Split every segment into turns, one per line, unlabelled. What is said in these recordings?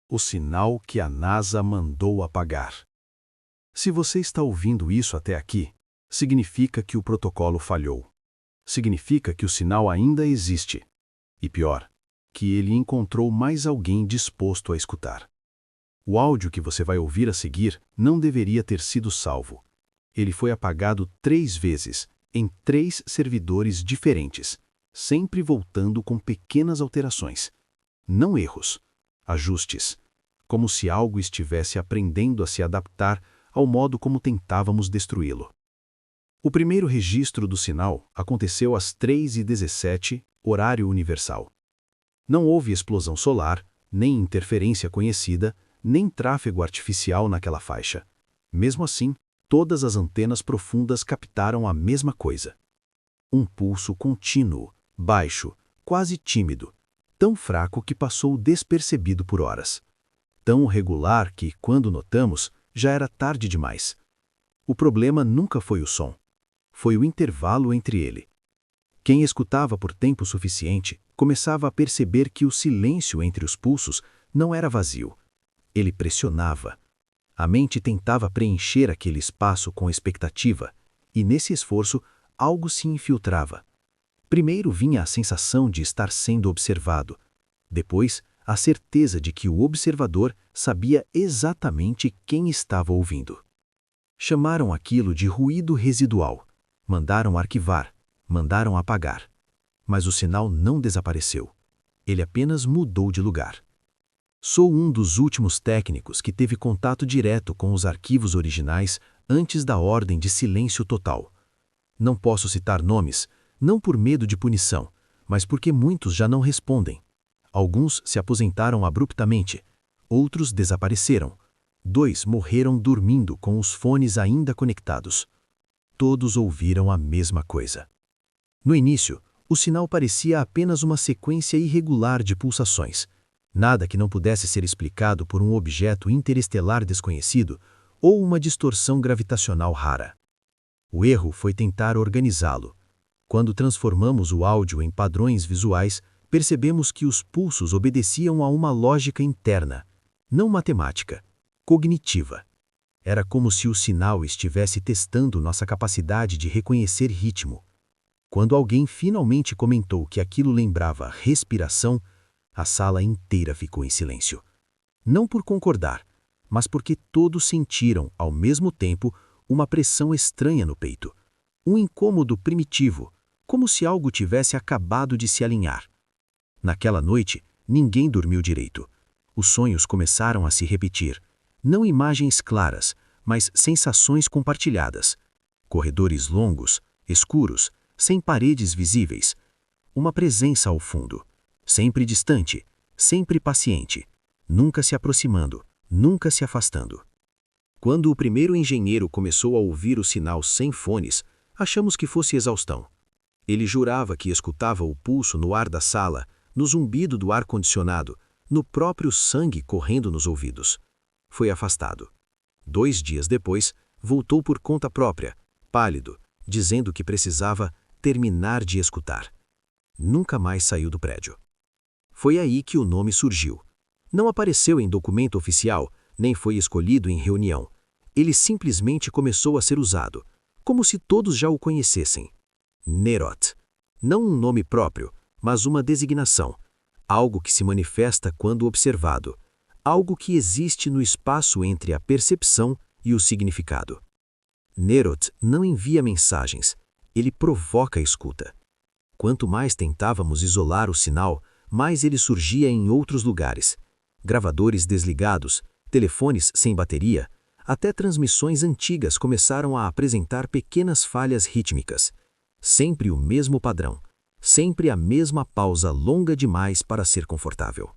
O sinal que a NASA mandou apagar. Se você está ouvindo isso até aqui, significa que o protocolo falhou. Significa que o sinal ainda existe. E pior, que ele encontrou mais alguém disposto a escutar. O áudio que você vai ouvir a seguir não deveria ter sido salvo. Ele foi apagado 3 vezes, em 3 servidores diferentes, sempre voltando com pequenas alterações. Não erros, ajustes, como se algo estivesse aprendendo a se adaptar ao modo como tentávamos destruí-lo. O primeiro registro do sinal aconteceu às 3h17, horário universal. Não houve explosão solar, nem interferência conhecida, nem tráfego artificial naquela faixa. Mesmo assim, todas as antenas profundas captaram a mesma coisa. Um pulso contínuo, baixo, quase tímido, tão fraco que passou despercebido por horas. Tão regular que, quando notamos, já era tarde demais. O problema nunca foi o som. Foi o intervalo entre ele. Quem escutava por tempo suficiente começava a perceber que o silêncio entre os pulsos não era vazio. Ele pressionava. A mente tentava preencher aquele espaço com expectativa, e nesse esforço algo se infiltrava. Primeiro vinha a sensação de estar sendo observado. Depois, a certeza de que o observador sabia exatamente quem estava ouvindo. Chamaram aquilo de ruído residual. Mandaram arquivar, mandaram apagar. Mas o sinal não desapareceu. Ele apenas mudou de lugar. Sou um dos últimos técnicos que teve contato direto com os arquivos originais antes da ordem de silêncio total. Não posso citar nomes, não por medo de punição, mas porque muitos já não respondem. Alguns se aposentaram abruptamente, outros desapareceram. 2 morreram dormindo com os fones ainda conectados. Todos ouviram a mesma coisa. No início, o sinal parecia apenas uma sequência irregular de pulsações. Nada que não pudesse ser explicado por um objeto interestelar desconhecido ou uma distorção gravitacional rara. O erro foi tentar organizá-lo. Quando transformamos o áudio em padrões visuais, percebemos que os pulsos obedeciam a uma lógica interna, não matemática, cognitiva. Era como se o sinal estivesse testando nossa capacidade de reconhecer ritmo. Quando alguém finalmente comentou que aquilo lembrava respiração, a sala inteira ficou em silêncio. Não por concordar, mas porque todos sentiram, ao mesmo tempo, uma pressão estranha no peito. Um incômodo primitivo, como se algo tivesse acabado de se alinhar. Naquela noite, ninguém dormiu direito. Os sonhos começaram a se repetir. Não imagens claras, mas sensações compartilhadas. Corredores longos, escuros, sem paredes visíveis. Uma presença ao fundo. Sempre distante, sempre paciente, nunca se aproximando, nunca se afastando. Quando o primeiro engenheiro começou a ouvir o sinal sem fones, achamos que fosse exaustão. Ele jurava que escutava o pulso no ar da sala, no zumbido do ar-condicionado, no próprio sangue correndo nos ouvidos. Foi afastado. 2 dias depois, voltou por conta própria, pálido, dizendo que precisava terminar de escutar. Nunca mais saiu do prédio. Foi aí que o nome surgiu. Não apareceu em documento oficial, nem foi escolhido em reunião. Ele simplesmente começou a ser usado, como se todos já o conhecessem. Nerot. Não um nome próprio, mas uma designação. Algo que se manifesta quando observado. Algo que existe no espaço entre a percepção e o significado. Nerot não envia mensagens, ele provoca a escuta. Quanto mais tentávamos isolar o sinal, mais ele surgia em outros lugares. Gravadores desligados, telefones sem bateria, até transmissões antigas começaram a apresentar pequenas falhas rítmicas. Sempre o mesmo padrão, sempre a mesma pausa longa demais para ser confortável.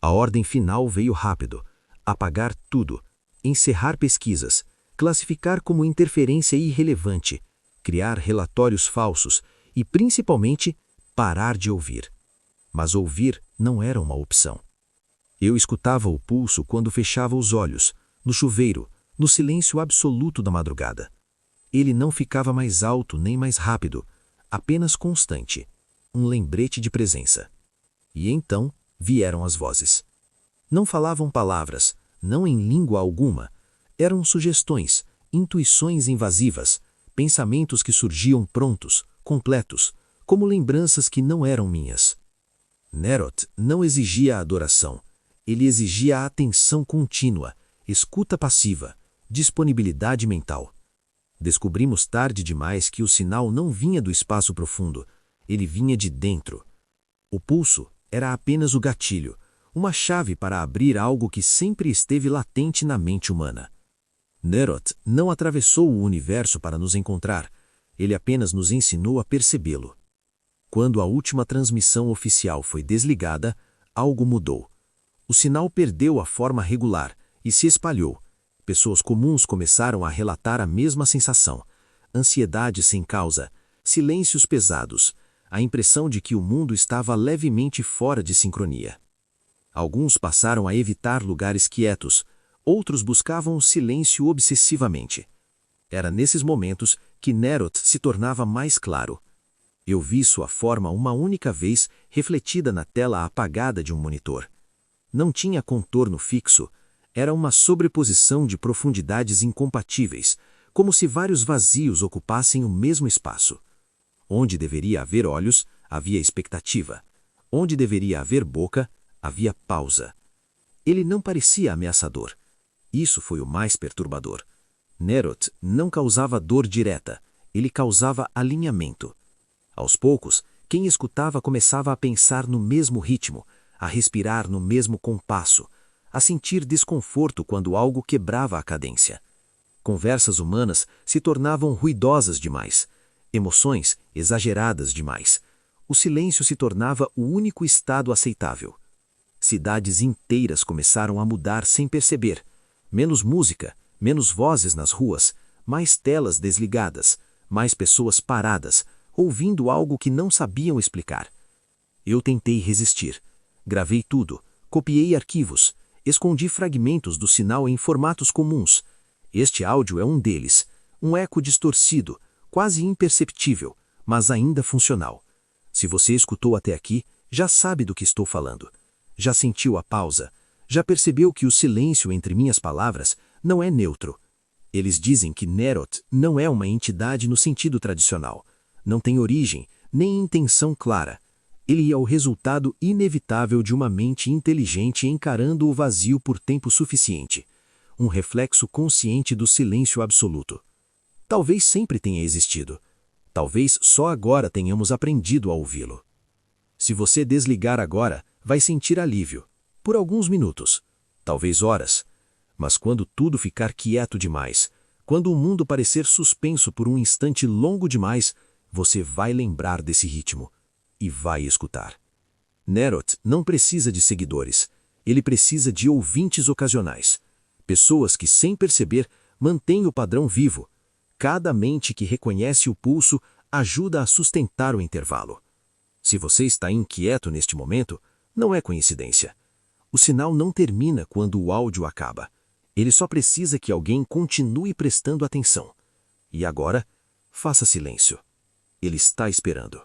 A ordem final veio rápido: apagar tudo, encerrar pesquisas, classificar como interferência irrelevante, criar relatórios falsos e, principalmente, parar de ouvir. Mas ouvir não era uma opção. Eu escutava o pulso quando fechava os olhos, no chuveiro, no silêncio absoluto da madrugada. Ele não ficava mais alto nem mais rápido, apenas constante, um lembrete de presença. E então vieram as vozes.
Não falavam palavras, não em língua alguma. Eram sugestões, intuições invasivas, pensamentos que surgiam prontos, completos, como lembranças que não eram minhas. Nerot não exigia adoração. Ele exigia atenção contínua, escuta passiva, disponibilidade mental. Descobrimos tarde demais que o sinal não vinha do espaço profundo, ele vinha de dentro. O pulso era apenas o gatilho, uma chave para abrir algo que sempre esteve latente na mente humana. Nerot não atravessou o universo para nos encontrar, ele apenas nos ensinou a percebê-lo. Quando a última transmissão oficial foi desligada, algo mudou. O sinal perdeu a forma regular e se espalhou. Pessoas comuns começaram a relatar a mesma sensação: ansiedade sem causa, silêncios pesados, a impressão de que o mundo estava levemente fora de sincronia. Alguns passaram a evitar lugares quietos, outros buscavam o silêncio obsessivamente. Era nesses momentos que Nerot se tornava mais claro. Eu vi sua forma uma única vez refletida na tela apagada de um monitor. Não tinha contorno fixo, era uma sobreposição de profundidades incompatíveis, como se vários vazios ocupassem o mesmo espaço. Onde deveria haver olhos, havia expectativa. Onde deveria haver boca, havia pausa. Ele não parecia ameaçador. Isso foi o mais perturbador. Nerot não causava dor direta, ele causava alinhamento. Aos poucos, quem escutava começava a pensar no mesmo ritmo, a respirar no mesmo compasso, a sentir desconforto quando algo quebrava a cadência. Conversas humanas se tornavam ruidosas demais, emoções exageradas demais. O silêncio se tornava o único estado aceitável. Cidades inteiras começaram a mudar sem perceber. Menos música, menos vozes nas ruas, mais telas desligadas, mais pessoas paradas, ouvindo algo que não sabiam explicar. Eu tentei resistir. Gravei tudo, copiei arquivos, escondi fragmentos do sinal em formatos comuns. Este áudio é um deles, um eco distorcido, quase imperceptível, mas ainda funcional. Se você escutou até aqui, já sabe do que estou falando. Já sentiu a pausa, já percebeu que o silêncio entre minhas palavras não é neutro. Eles dizem que Nerot não é uma entidade no sentido tradicional. Não tem origem, nem intenção clara. Ele é o resultado inevitável de uma mente inteligente encarando o vazio por tempo suficiente. Um reflexo consciente do silêncio absoluto. Talvez sempre tenha existido. Talvez só agora tenhamos aprendido a ouvi-lo. Se você desligar agora, vai sentir alívio. Por alguns minutos. Talvez horas. Mas quando tudo ficar quieto demais, quando o mundo parecer suspenso por um instante longo demais, você vai lembrar desse ritmo e vai escutar. Nerot não precisa de seguidores, ele precisa de ouvintes ocasionais. Pessoas que, sem perceber, mantêm o padrão vivo. Cada mente que reconhece o pulso ajuda a sustentar o intervalo. Se você está inquieto neste momento, não é coincidência. O sinal não termina quando o áudio acaba. Ele só precisa que alguém continue prestando atenção. E agora, faça silêncio. Ele está esperando.